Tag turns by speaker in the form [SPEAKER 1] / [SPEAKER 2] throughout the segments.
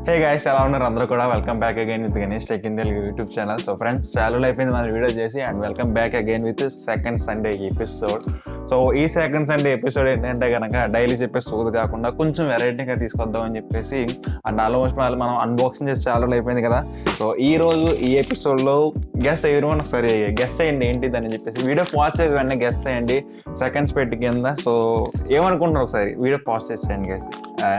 [SPEAKER 1] Hey guys, ఎలా ఉన్నారు అందరూ కూడా? Welcome back again with Ganesh tech in Telugu YouTube channel. So friends, చాలా అయిపోయింది మన వీడియో చేసి, and welcome back again with second Sunday episode. So ఈ సెకండ్ సండే ఎపిసోడ్ ఏంటంటే కనుక డైలీ చెప్పే సోది కాకుండా కొంచెం వెరైటీగా తీసుకొద్దాం అని చెప్పేసి, అండ్ ఆల్మోస్ట్ మనం అన్బాక్సింగ్ చేసి చాలా అయిపోయింది కదా. సో ఈ రోజు ఈ ఎపిసోడ్లో గెస్ట్ ఎవరివన్ ఒకసారి గెస్ట్ చేయండి ఏంటిది అని చెప్పేసి. వీడియో పాజ్ చేసి వెంటనే గెస్ట్ చేయండి సెకండ్స్ పెట్టి కింద. సో ఏమనుకుంటున్నారు ఒకసారి వీడియో పాజ్ చేసేయండి గెస్ట్,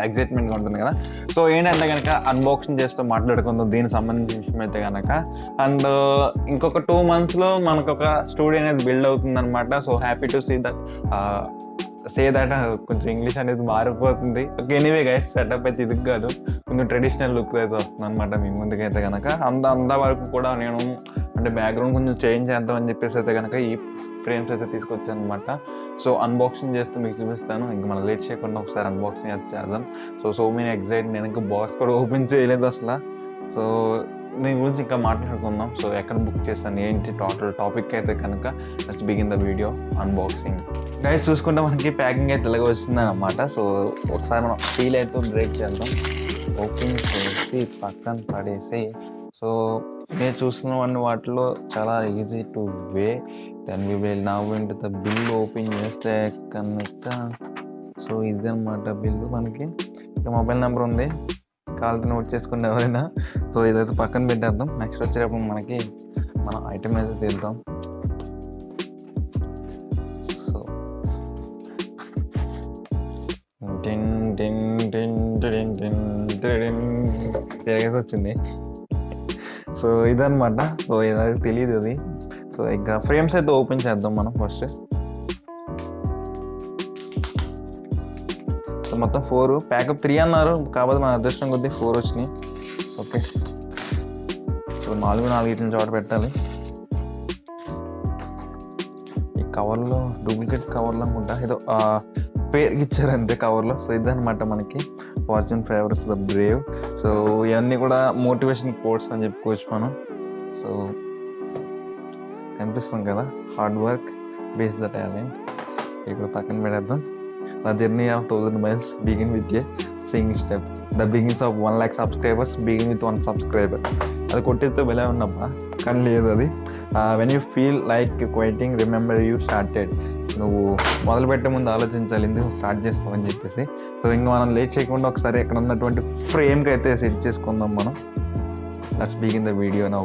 [SPEAKER 1] ఎగ్జైట్మెంట్గా ఉంటుంది కదా. సో ఏంటంటే కనుక అన్బాక్సింగ్ చేస్తూ మాట్లాడుకుందాం దీనికి సంబంధించిన విషయం అయితే కనుక. అండ్ ఇంకొక 2 monthsలో మనకు ఒక స్టూడియో అనేది బిల్డ్ అవుతుంది అనమాట. So happy to see that కొంచెం ఇంగ్లీష్ అనేది మారిపోతుంది. ఓకే, ఎనీవే గైస్, సెటప్ అయితే ఇది కాదు, కొంచెం ట్రెడిషనల్ లుక్ అయితే వస్తుంది అనమాట మీ ముందుకైతే కనుక. అంతవరకు కూడా నేను అంటే బ్యాక్గ్రౌండ్ కొంచెం చేంజ్ చేద్దామని చెప్పేసి అయితే కనుక ఈ ఫ్రేమ్స్ అయితే తీసుకొచ్చాను అనమాట. సో అన్బాక్సింగ్ చేస్తూ మీకు చూపిస్తాను. ఇంకా మనం లేట్ చేయకుండా ఒకసారి అన్బాక్సింగ్ అయితే చేద్దాం. So many excite. నేను ఇంకా బాక్స్ కూడా ఓపెన్ చేయలేదు అసలు. సో దీని గురించి ఇంకా మాట్లాడుకుందాం. సో ఎక్కడ బుక్ చేస్తాను ఏంటి టోటల్ టాపిక్ అయితే కనుక let's begin the video unboxing. Guys చూసుకుంటే మనకి ప్యాకింగ్ అయితే ఇలాగ వచ్చింది అనమాట. సో ఒకసారి మనం ఫీల్ అయితే బ్రేక్ చేద్దాం. ఓపెన్ చేసి పక్కన పడేసి, సో నేను చూస్తున్నవన్నీ వాటిలో చాలా easy to way. Then we will now into the bill. Open చేస్తే కనుక సో ఇది అనమాట బిల్లు. మనకి ఇంకా మొబైల్ నెంబర్ ఉంది, కాల్తో నోట్ చేసుకుని ఎవరైనా. సో ఇదైతే పక్కన పెట్టేద్దాం. నెక్స్ట్ వచ్చేటప్పుడు మనకి మన ఐటమ్ అయితే తీద్దాం. సో తిరిగేసి వచ్చింది. సో ఇదనమాట. సో ఏదైతే తెలియదు అది. సో ఇంకా ఫ్రేమ్స్ అయితే ఓపెన్ చేద్దాం మనం ఫస్ట్. సో మొత్తం 4, ప్యాకప్ 3 అన్నారు, కాకపోతే మన అదృష్టం కొద్దీ 4 వచ్చినాయి. ఓకే, సో 4 ఇట్ల చోట పెట్టాలి. ఈ కవర్లో డూప్లికేట్ కవర్లో అనుకుంటా, ఏదో పేరుకి ఇచ్చారు అంతే కవర్లో. సో ఇదనమాట మనకి fortune favours the Brave. So ఇవన్నీ కూడా మోటివేషన్ కోట్స్ అని చెప్పుకోవచ్చు మనం. సో కనిపిస్తుంది కదా, hard work base the talent. ఇక్కడ పక్కన పెడేద్దాం. The journey of 1000 miles begin with a single step. The beginnings of 1 lakh subscribers begin with 1 subscriber. అది కొట్టేస్తే వెళ్ళే ఉన్నమ్మా, కానీ లేదు అది. When you feel like quitting remember you started. నువ్వు మొదలు పెట్టే ముందు ఆలోచించాలి ఎందుకు స్టార్ట్ చేస్తామని చెప్పేసి. సో ఇంకా మనం లేట్ చేయకుండా ఒకసారి ఇక్కడ ఉన్నటువంటి ఫ్రేమ్కి అయితే సెట్ చేసుకుందాం మనం. Let's begin the video now.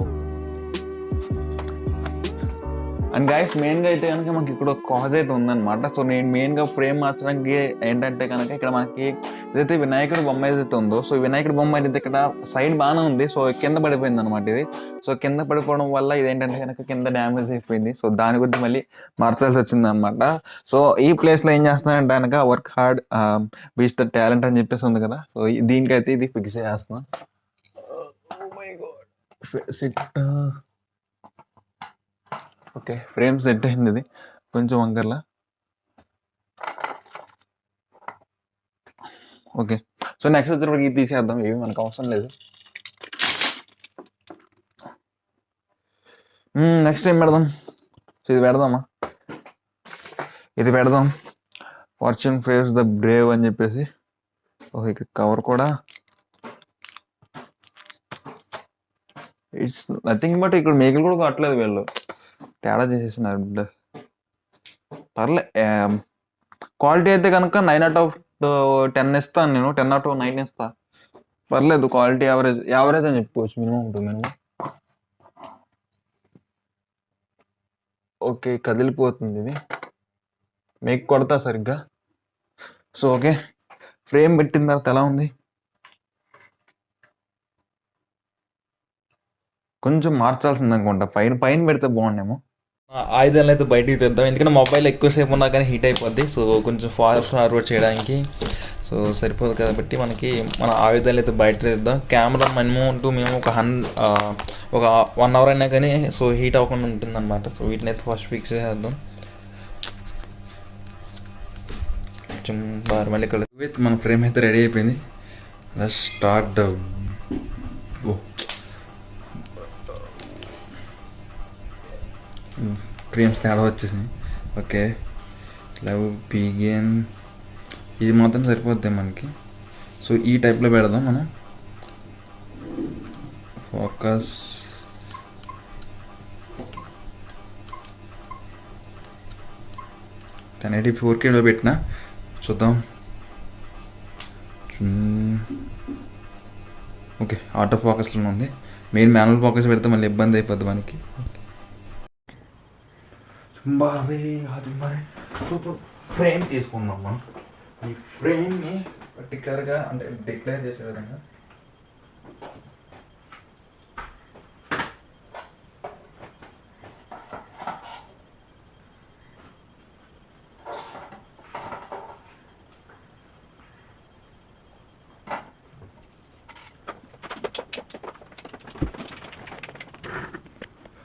[SPEAKER 1] And guys, మెయిన్గా అయితే కనుక మనకి ఇక్కడ ఒక కాజ్ అయితే ఉందన్నమాట. సో నేను మెయిన్గా ఫ్రేమ్ మార్చడానికి ఏంటంటే కనుక ఇక్కడ మనకి ఏదైతే వినాయకుడి బొమ్మ ఏదైతే ఉందో, సో వినాయకుడి బొమ్మ అయితే ఇక్కడ సైడ్ బాగానే ఉంది. సో కింద పడిపోయింది అనమాట ఇది. సో కింద పడిపోవడం వల్ల ఇదేంటంటే కనుక కింద డ్యామేజ్ అయిపోయింది. సో దాని గురించి మళ్ళీ మార్చాల్సి వచ్చింది అనమాట. సో ఈ ప్లేస్లో ఏం చేస్తున్నానంటే కనుక work hard beach the talent అని చెప్పేసి ఉంది కదా. సో దీనికైతే ఇది ఫిక్స్ చేస్తున్నాను. ఓకే, ఫ్రేమ్ సెట్ అయింది. ఇది కొంచెం వంకర్లా. ఓకే, సో నెక్స్ట్ వచ్చేటప్పటికి ఇది తీసేద్దాం, ఏమి మనకు అవసరం లేదు. నెక్స్ట్ ఏం పెడదాం? సో ఇది పెడదామా, ఇది పెడదాం. ఫార్చ్యూన్ ఫేవర్స్ ద బ్రేవ్ అని చెప్పేసి. ఓకే, ఇక్కడ కవర్ కూడా ఇట్స్ నథింగ్ బట్ ఇక్కడ మేకలు కూడా కట్టలేదు, వీళ్ళు తేడా చేసేసినారు. పర్లే, క్వాలిటీ అయితే కనుక 9 out of 10 ఇస్తాను నేను. 10 out of 9 ఇస్తా. పర్లేదు, క్వాలిటీ యావరేజ్ అని చెప్పుకోవచ్చు. మినిమం ఉంటుంది, మినిమం. ఓకే, కదిలిపోతుంది ఇది, మేక్ కొడతా సరిగ్గా. సో ఓకే, ఫ్రేమ్ పెట్టిన తర్వాత ఎలా ఉంది? కొంచెం మార్చాల్సింది అనుకుంటా, పైన పెడితే బాగుండేమో.
[SPEAKER 2] ఆయుధాలను అయితే బయటికి తెద్దాం, ఎందుకంటే మొబైల్ ఎక్కువసేపు ఉన్నా కానీ హీట్ అయిపోద్ది. సో కొంచెం ఫార్వర్డ్ చేయడానికి సో సరిపోదు కాబట్టి మనకి మన ఆయుధాలు అయితే బయట తెద్దాం. కెమెరా మినిమం మేము ఒక 1 hour అయినా కానీ సో హీట్ అవ్వకుండా ఉంటుంది అనమాట. సో వీటిని అయితే ఫస్ట్ ఫిక్స్ చేద్దాం. కొంచెం బాగా మళ్ళీ విత్ మన ఫ్రేమ్ అయితే రెడీ అయిపోయింది. స్టార్ట్ ద ఫ్రేమ్స్ తేడా వచ్చేసింది. Okay, love begin. ఇది మాత్రం సరిపోద్ది మనకి. సో ఈ టైప్లో పెడదాం మనం. ఫోకస్. 1080 4Kలో పెట్టిన, చూద్దాం. ఓకే, ఆటో ఫోకస్లో ఉంది. మెయిన్ మాన్యువల్ ఫోకస్ పెడితే మళ్ళీ ఇబ్బంది అయిపోద్ది మనకి. సూపర్ ఫ్రేమ్ తీసుకుందాం మనం. ఈ ఫ్రేమ్ని పర్టికులర్గా అంటే డిక్లేర్ చేసే విధంగా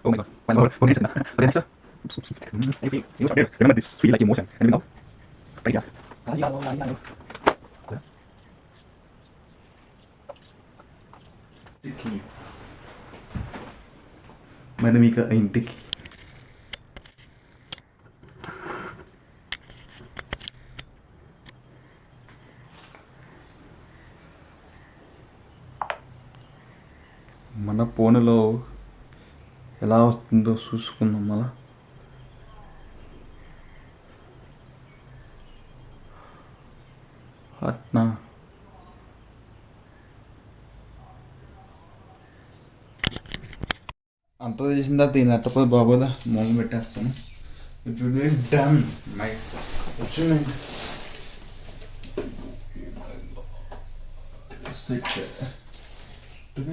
[SPEAKER 2] Oh my god, my lord, what is it? Remember this, feel like emotion. And you know? Right here. మనం ఇక ఇంటికి మన ఫోన్లో ఎలా వస్తుందో చూసుకుందాం. మళ్ళా అట్నా అంతా చేసిన తర్వాత ఈ నట్టపోతే బాగోదా, మొదలు పెట్టేస్తాను. డన్ మై వచ్చిందండి.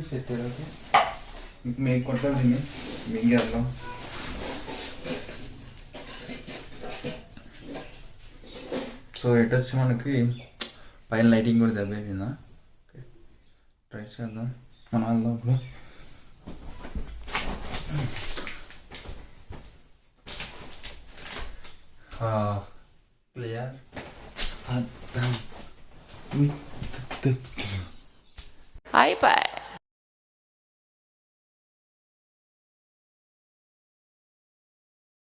[SPEAKER 2] సెట్ ఓకే, మీకు కొట్టాలి దీన్ని, మీకు వెళ్దాం. సో ఎటు వచ్చి మనకి పైన లైటింగ్ కూడా దెబ్బైందా. ఓకే, ట్రై చేద్దాం. మనం వెళ్దాం ఇప్పుడు. క్లియర్.
[SPEAKER 3] అయిపోయి